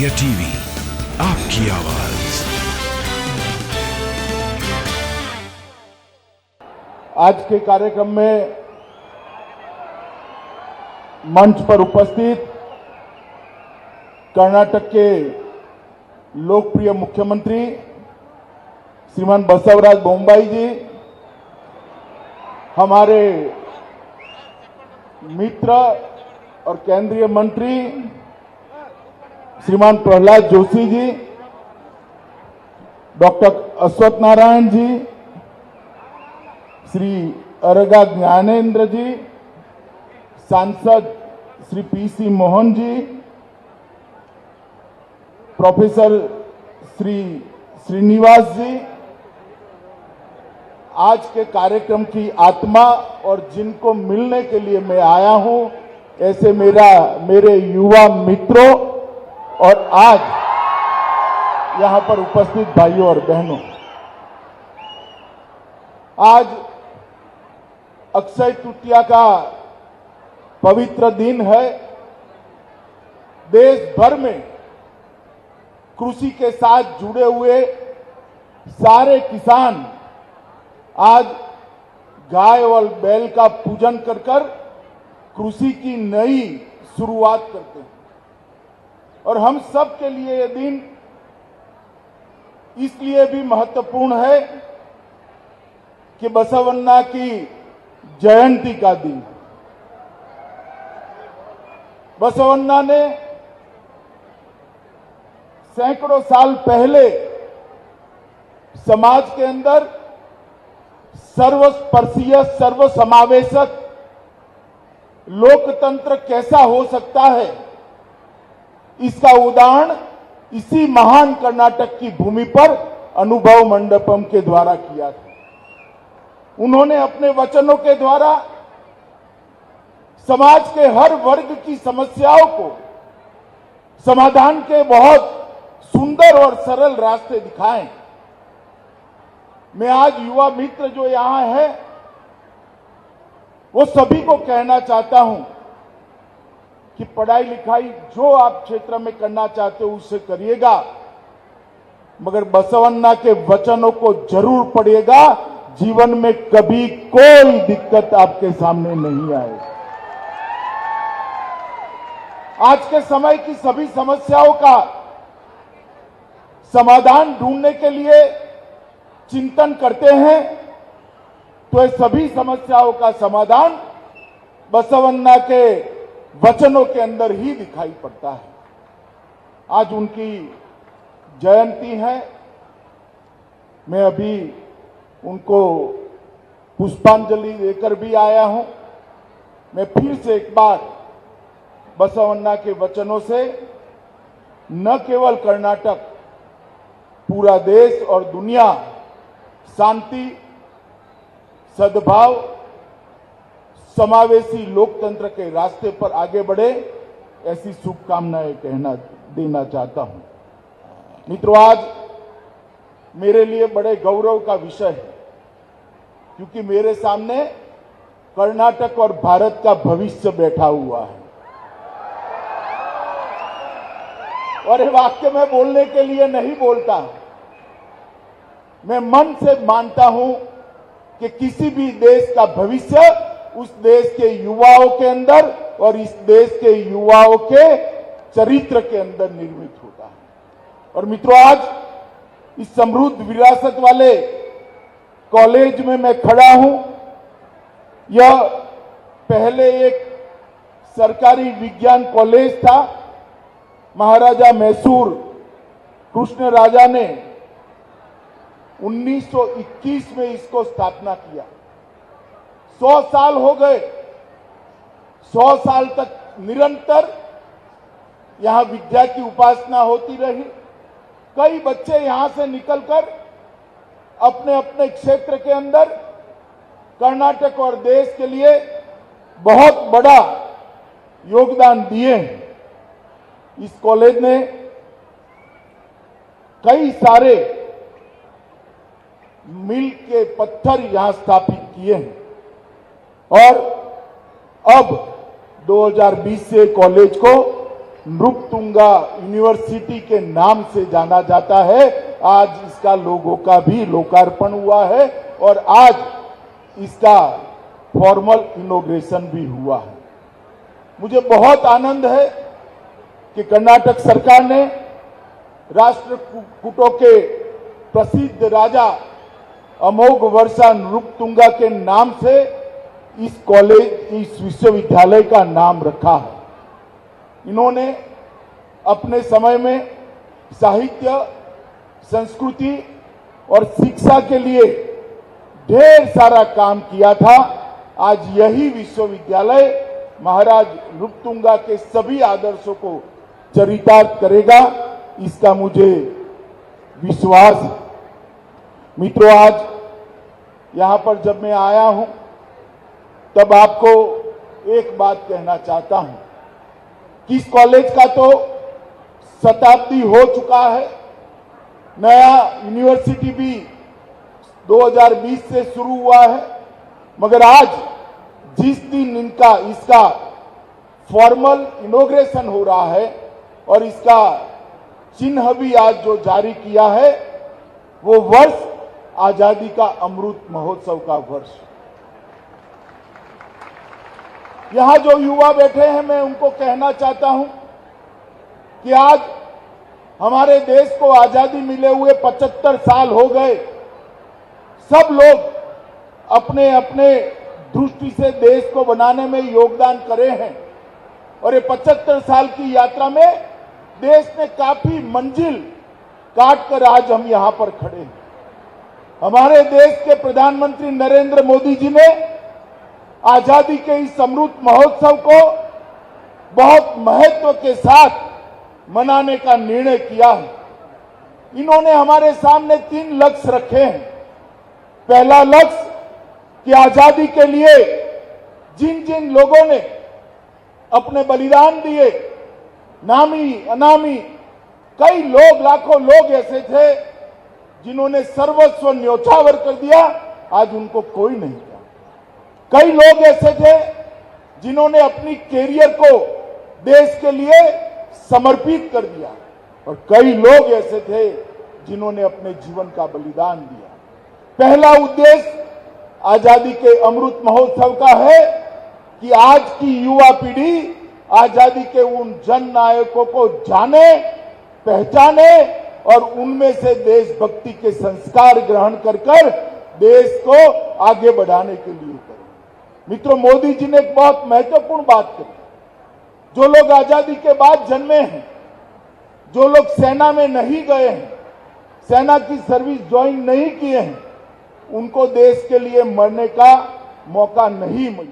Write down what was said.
India TV, आपकी आवाज। आज के कार्यक्रम में मंच पर उपस्थित कर्नाटक के लोकप्रिय मुख्यमंत्री श्रीमान बसवराज बोम्माई जी, हमारे मित्र और केंद्रीय मंत्री श्रीमान प्रहलाद जोशी जी, डॉक्टर अश्वत्थ नारायण जी, श्री अरगा ज्ञानेन्द्र जी, सांसद श्री पीसी मोहन जी, प्रोफेसर श्री श्रीनिवास जी, आज के कार्यक्रम की आत्मा और जिनको मिलने के लिए मैं आया हूं, ऐसे मेरे युवा मित्रों और आज यहां पर उपस्थित भाइयों और बहनों, आज अक्षय तृतीया का पवित्र दिन है। देश भर में कृषि के साथ जुड़े हुए सारे किसान आज गाय और बैल का पूजन कर कृषि की नई शुरुआत करते हैं और हम सब के लिए यह दिन इसलिए भी महत्वपूर्ण है कि बसवन्ना की जयंती का दिन। बसवन्ना ने सैकड़ों साल पहले समाज के अंदर सर्वस्पर्शीय सर्वसमावेशक लोकतंत्र कैसा हो सकता है, इसका उदाहरण इसी महान कर्नाटक की भूमि पर अनुभव मंडपम के द्वारा किया था। उन्होंने अपने वचनों के द्वारा समाज के हर वर्ग की समस्याओं को समाधान के बहुत सुंदर और सरल रास्ते दिखाए। मैं आज युवा मित्र जो यहां है वो सभी को कहना चाहता हूं कि पढ़ाई लिखाई जो आप क्षेत्र में करना चाहते हो उससे करिएगा, मगर बसवन्ना के वचनों को जरूर पढ़िएगा। जीवन में कभी कोई दिक्कत आपके सामने नहीं आए। आज के समय की सभी समस्याओं का समाधान ढूंढने के लिए चिंतन करते हैं, तो ये सभी समस्याओं का समाधान बसवन्ना के वचनों के अंदर ही दिखाई पड़ता है। आज उनकी जयंती है। मैं अभी उनको पुष्पांजलि देकर भी आया हूं। मैं फिर से एक बार बसवन्ना के वचनों से न केवल कर्नाटक, पूरा देश और दुनिया शांति, सद्भाव, समावेशी लोकतंत्र के रास्ते पर आगे बढ़े, ऐसी शुभकामनाएं देना चाहता हूं। मित्रों, आज मेरे लिए बड़े गौरव का विषय है, क्योंकि मेरे सामने कर्नाटक और भारत का भविष्य बैठा हुआ है। और ये वाक्य मैं बोलने के लिए नहीं बोलता, मैं मन से मानता हूं कि किसी भी देश का भविष्य उस देश के युवाओं के अंदर और इस देश के युवाओं के चरित्र के अंदर निर्मित होता है। और मित्रों, आज इस समृद्ध विरासत वाले कॉलेज में मैं खड़ा हूं। यह पहले एक सरकारी विज्ञान कॉलेज था। महाराजा मैसूर कृष्ण राजा ने 1921 में इसको स्थापना किया। 100 साल हो गए। 100 साल तक निरंतर यहां विद्या की उपासना होती रही। कई बच्चे यहां से निकलकर अपने अपने क्षेत्र के अंदर कर्नाटक और देश के लिए बहुत बड़ा योगदान दिए हैं। इस कॉलेज ने कई सारे मील के पत्थर यहां स्थापित किए हैं और अब 2020 से कॉलेज को नृपतुंगा यूनिवर्सिटी के नाम से जाना जाता है। आज इसका लोगो का भी लोकार्पण हुआ है और आज इसका फॉर्मल इनॉग्रेशन भी हुआ है। मुझे बहुत आनंद है कि कर्नाटक सरकार ने राष्ट्रकूटों के प्रसिद्ध राजा अमोघ वर्षा नृपतुंगा के नाम से इस कॉलेज, इस विश्वविद्यालय का नाम रखा है। इन्होंने अपने समय में साहित्य, संस्कृति और शिक्षा के लिए ढेर सारा काम किया था। आज यही विश्वविद्यालय महाराज नृपतुंगा के सभी आदर्शों को चरितार्थ करेगा, इसका मुझे विश्वास है। मित्रों, आज यहां पर जब मैं आया हूं तब आपको एक बात कहना चाहता हूं कि इस कॉलेज का तो शताब्दी हो चुका है। नया यूनिवर्सिटी भी 2020 से शुरू हुआ है, मगर आज जिस दिन इसका फॉर्मल इनॉग्रेशन हो रहा है और इसका चिन्ह भी आज जो जारी किया है, वो वर्ष आजादी का अमृत महोत्सव का वर्ष। यहां जो युवा बैठे हैं, मैं उनको कहना चाहता हूं कि आज हमारे देश को आजादी मिले हुए 75 साल हो गए। सब लोग अपने अपने दृष्टि से देश को बनाने में योगदान करे हैं और ये 75 साल की यात्रा में देश ने काफी मंजिल काटकर आज हम यहां पर खड़े हैं। हमारे देश के प्रधानमंत्री नरेंद्र मोदी जी ने आजादी के इस अमृत महोत्सव को बहुत महत्व के साथ मनाने का निर्णय किया है। इन्होंने हमारे सामने 3 लक्ष्य रखे हैं। पहला लक्ष्य कि आजादी के लिए जिन जिन लोगों ने अपने बलिदान दिए, नामी अनामी कई लोग, लाखों लोग ऐसे थे जिन्होंने सर्वस्व न्योछावर कर दिया, आज उनको कोई नहीं था। कई लोग ऐसे थे जिन्होंने अपनी कैरियर को देश के लिए समर्पित कर दिया और कई लोग ऐसे थे जिन्होंने अपने जीवन का बलिदान दिया। पहला उद्देश्य आजादी के अमृत महोत्सव का है कि आज की युवा पीढ़ी आजादी के उन जन नायकों को जाने, पहचाने और उनमें से देशभक्ति के संस्कार ग्रहण कर देश को आगे बढ़ाने के लिए करें। मित्रों, मोदी जी ने एक बहुत महत्वपूर्ण बात कही। जो लोग आजादी के बाद जन्मे हैं, जो लोग सेना में नहीं गए हैं, सेना की सर्विस ज्वाइन नहीं किए हैं, उनको देश के लिए मरने का मौका नहीं मिल